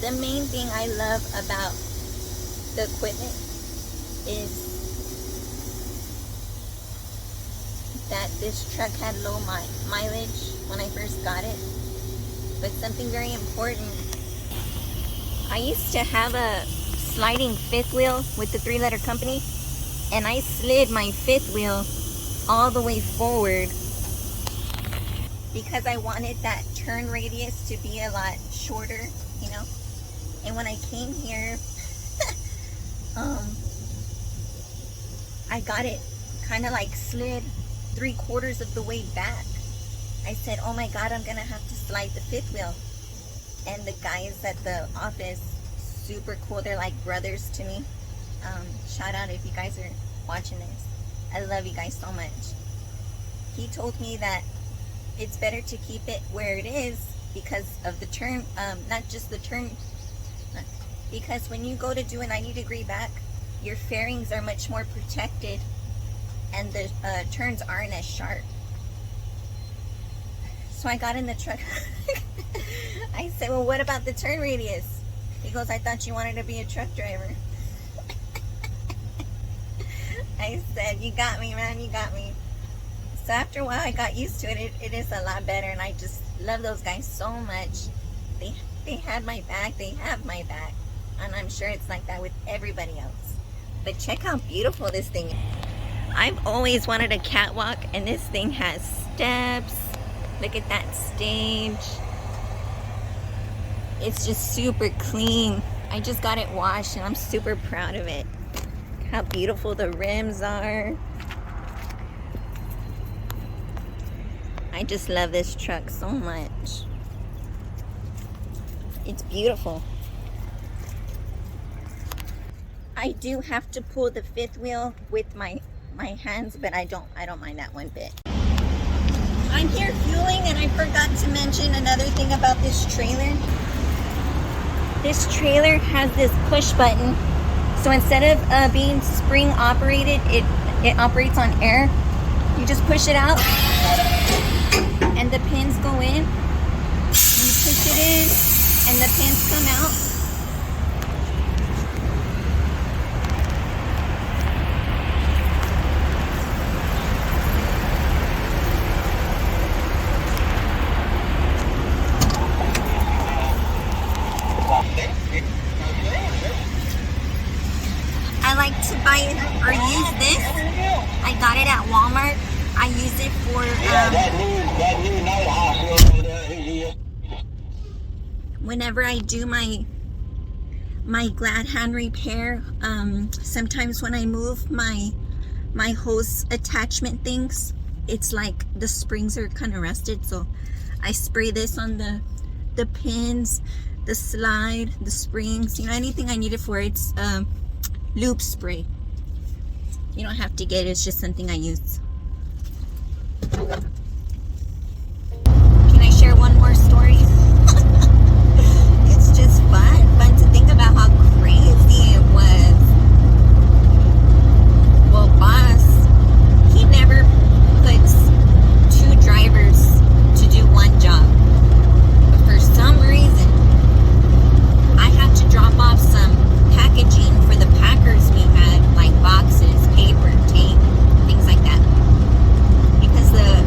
The main thing I love about the equipment is that this truck had low mileage when I first got it. But something very important, I used to have a sliding fifth wheel with the 3-letter company, and I slid my fifth wheel all the way forward because I wanted that turn radius to be a lot shorter, you know. And when I came here, I got it kind of like slid 3/4 of the way back. I said, oh my God, I'm gonna have to slide the fifth wheel. And the guys at the office, super cool, they're like brothers to me. Shout out if you guys are watching this. I love you guys so much. He told me that it's better to keep it where it is because of the turn, not just the turn, because when you go to do a 90-degree back, your fairings are much more protected and the turns aren't as sharp. So I got in the truck. I said, well, what about the turn radius? He goes, I thought you wanted to be a truck driver. I said, you got me, man, you got me. So after a while, I got used to it. It is a lot better, and I just love those guys so much. They had my back, they have my back, and I'm sure it's like that with everybody else. But check how beautiful this thing is. I've always wanted a catwalk, and this thing has steps. Look at that stage. It's just super clean. I just got it washed, and I'm super proud of it. How beautiful the rims are. I just love this truck so much. It's beautiful. I do have to pull the fifth wheel with my hands, but I don't mind that one bit. I'm here fueling, and I forgot to mention another thing about this trailer. This trailer has this push button. So instead of being spring operated, it operates on air. You just push it out and the pins go in. You push it in and the pins come out. I like to buy it or use this. I got it at Walmart. I use it for whenever I do my glad hand repair. Sometimes when I move my hose attachment things, it's like the springs are kind of rusted, so I spray this on the pins, the slide, the springs, you know, anything I need it for. It's lube spray. You don't have to get it, it's just something I use. Can I share one more story? It's just fun to think about how crazy it was. Well, boss, he never puts 2 drivers to do one job. But for some reason, I had to drop off some packaging for the packers we had, like boxes, paper, tape, things like that, because the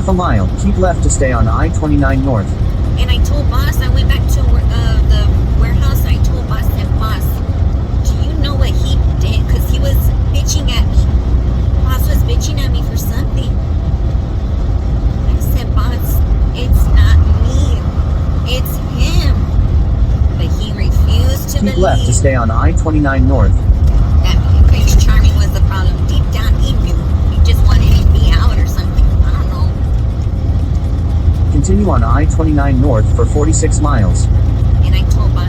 half a mile, keep left to stay on I-29 North. And I told boss, I went back to the warehouse, and I told boss, and boss, do you know what he did? Because he was bitching at me. Boss was bitching at me for something. I said, boss, it's not me. It's him. But he refused to Keep believe left to stay on I-29 North. that Prince Charming was the problem. Deep down, he knew. He just wanted to be out or something. I don't know. Continue on I-29 North for 46 miles. And I told boss,